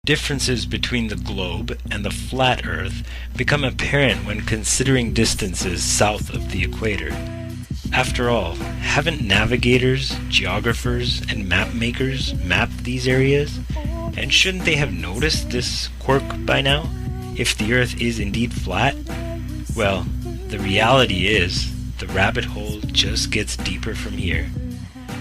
Differences between the globe and the flat Earth become apparent when considering distances south of the equator. After all, haven't navigators, geographers, and map makers mapped these areas? And shouldn't they have noticed this quirk by now, if the Earth is indeed flat? Well, the reality is, the rabbit hole just gets deeper from here.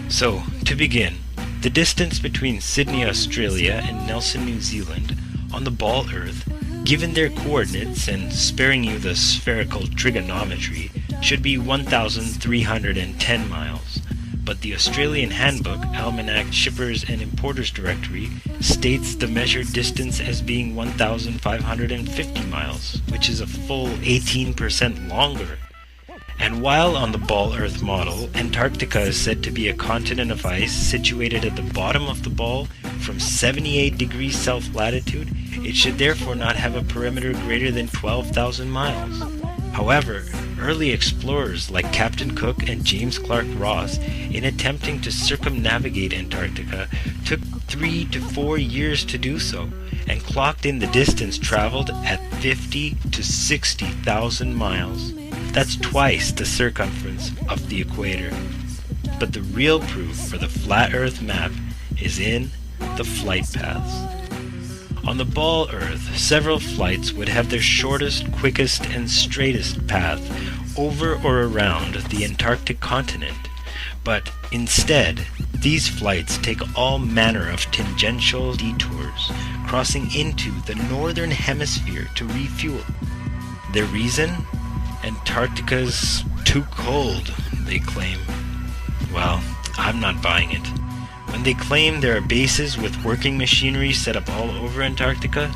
So, to begin, the distance between Sydney, Australia and Nelson, New Zealand on the ball Earth, given their coordinates and sparing you the spherical trigonometry, should be 1,310 miles. But the Australian Handbook, Almanac Shippers and Importers Directory states the measured distance as being 1,550 miles, which is a full 18% longer. And while on the ball Earth model, Antarctica is said to be a continent of ice situated at the bottom of the ball from 78 degrees south latitude, it should therefore not have a perimeter greater than 12,000 miles. However, early explorers like Captain Cook and James Clark Ross, in attempting to circumnavigate Antarctica, took 3 to 4 years to do so, and clocked in the distance traveled at 50 to 60,000 miles. That's twice the circumference of the equator. But the real proof for the flat Earth map is in the flight paths. On the ball Earth, several flights would have their shortest, quickest, and straightest path over or around the Antarctic continent. But instead, these flights take all manner of tangential detours, crossing into the northern hemisphere to refuel. Their reason? Antarctica's too cold, they claim. Well, I'm not buying it. When they claim there are bases with working machinery set up all over Antarctica.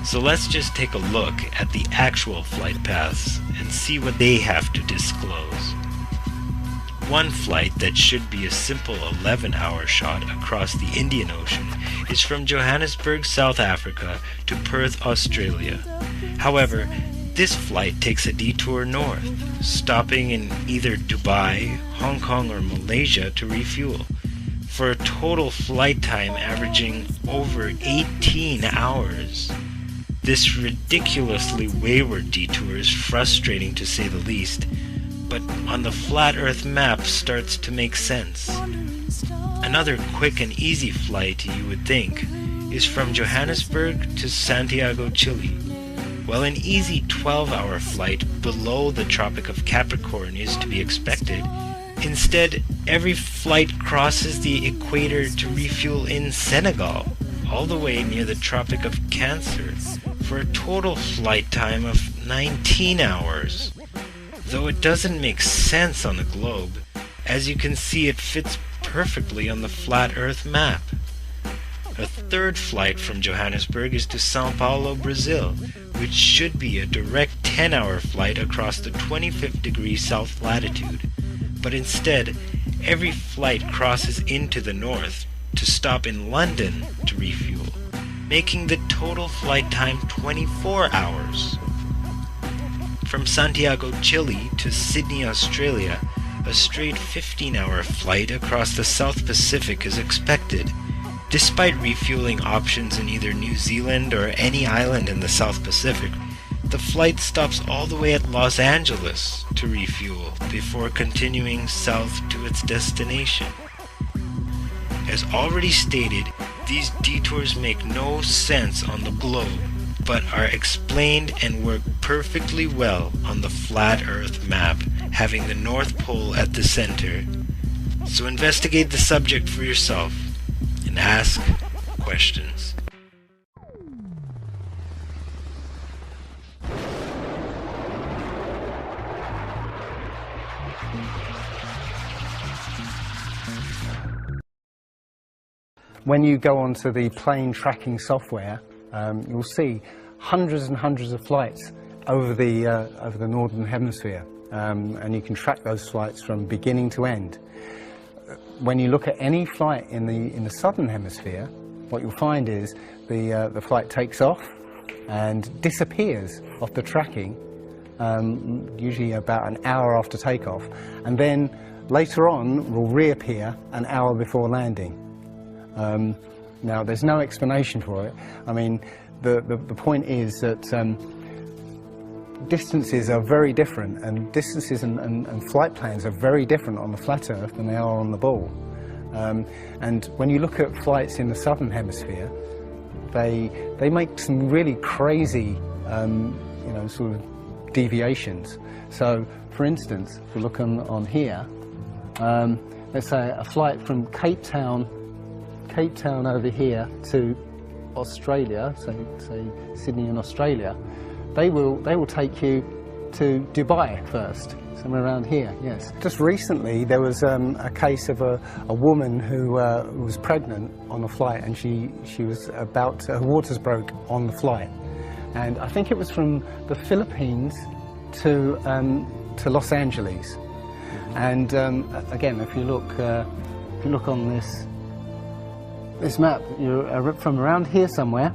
So let's just take a look at the actual flight paths and see what they have to disclose. One flight that should be a simple 11-hour shot across the Indian Ocean is from Johannesburg, South Africa to Perth, Australia. However, this flight takes a detour north, stopping in either Dubai, Hong Kong, or Malaysia to refuel, for a total flight time averaging over 18 hours. This ridiculously wayward detour is frustrating to say the least, but on the flat Earth map starts to make sense. Another quick and easy flight, you would think, is from Johannesburg to Santiago, Chile. While an easy 12-hour flight below the Tropic of Capricorn is to be expected, instead every flight crosses the equator to refuel in Senegal, all the way near the Tropic of Cancer, for a total flight time of 19 hours. Though it doesn't make sense on the globe, as you can see it fits perfectly on the flat Earth map. A third flight from Johannesburg is to São Paulo, Brazil, which should be a direct 10-hour flight across the 25th degree south latitude. But instead, every flight crosses into the north to stop in London to refuel, making the total flight time 24 hours. From Santiago, Chile to Sydney, Australia, a straight 15-hour flight across the South Pacific is expected. Despite refueling options in either New Zealand or any island in the South Pacific, the flight stops all the way at Los Angeles to refuel before continuing south to its destination. As already stated, these detours make no sense on the globe, but are explained and work perfectly well on the flat Earth map, having the North Pole at the center. So investigate the subject for yourself and ask questions. When you go onto the plane tracking software, you'll see hundreds and hundreds of flights over the northern hemisphere, and you can track those flights from beginning to end. When you look at any flight in the southern hemisphere, what you'll find is the flight takes off and disappears off the tracking, usually about an hour after takeoff, and then later on will reappear an hour before landing. Now, there's no explanation for it. I mean, the point is that distances are very different, and distances and flight plans are very different on the flat Earth than they are on the ball. And when you look at flights in the southern hemisphere, they make some really crazy, you know, sort of deviations. So, for instance, if we look on here, let's say a flight from Cape Town over here to Australia, say Sydney in Australia, they will take you to Dubai first, somewhere around here. Yes. Just recently there was a case of a woman who was pregnant on a flight, and she was about, her waters broke on the flight, and I think it was from the Philippines to Los Angeles. And again, if you look on this map, you're from around here somewhere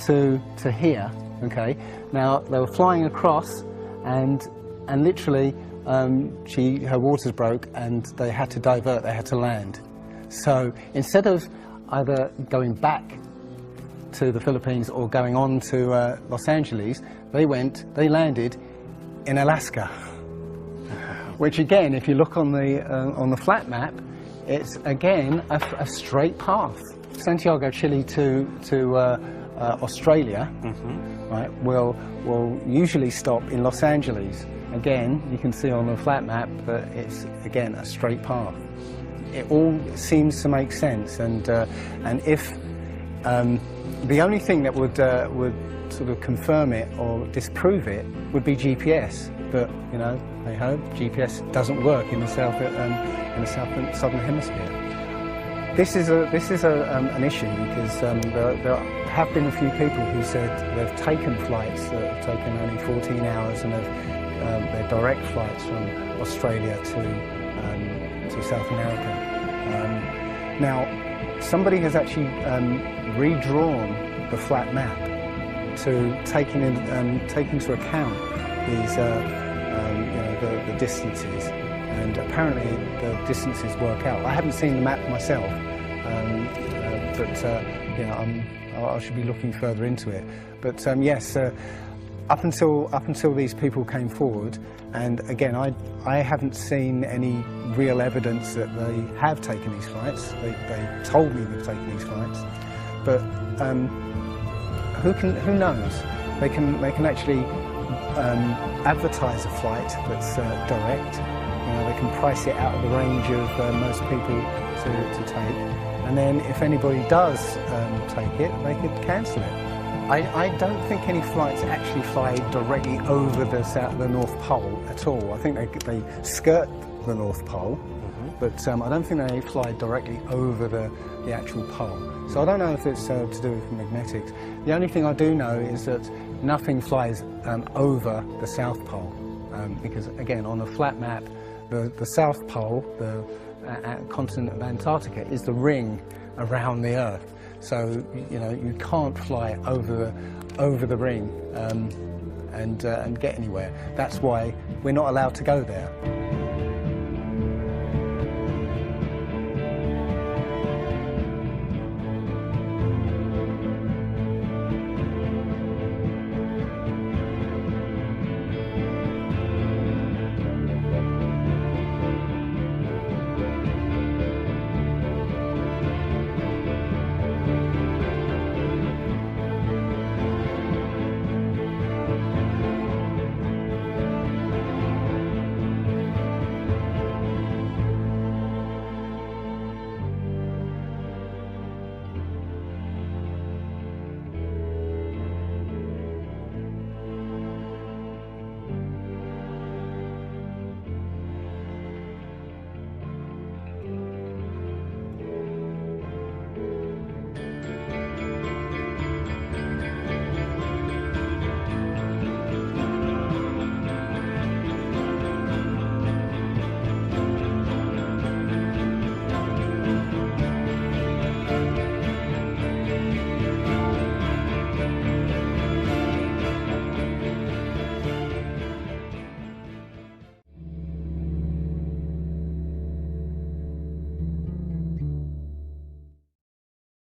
to here. Okay. Now they were flying across, and literally her waters broke, and they had to divert. They had to land. So instead of either going back to the Philippines or going on to Los Angeles, they landed in Alaska. Which again, if you look on the flat map, it's again a straight path. Santiago, Chile to Australia, right, will usually stop in Los Angeles. Again, you can see on the flat map that it's again a straight path. It all seems to make sense, and if the only thing that would sort of confirm it or disprove it would be GPS, but you know, hey ho, GPS doesn't work in the southern hemisphere. This is an issue because there have been a few people who said they've taken flights that have taken only 14 hours, and they're direct flights from Australia to South America. Now, somebody has actually redrawn the flat map to take into account these the distances, and apparently the distances work out. I haven't seen the map myself, but you know, I should be looking further into it. But yes, up until these people came forward, and again, I haven't seen any real evidence that they have taken these flights. They told me they've taken these flights, but who knows? They can actually advertise a flight that's direct. You know, they can price it out of the range of most people to take, and then if anybody does take it, they could cancel it. I don't think any flights actually fly directly over the North Pole at all. I think they skirt the North Pole, but I don't think they fly directly over the actual pole. So I don't know if it's to do with magnetics. The only thing I do know is that nothing flies over the South Pole, because again, on a flat map, the South Pole, the continent of Antarctica, is the ring around the Earth. So you know, you can't fly over the ring and get anywhere. That's why we're not allowed to go there.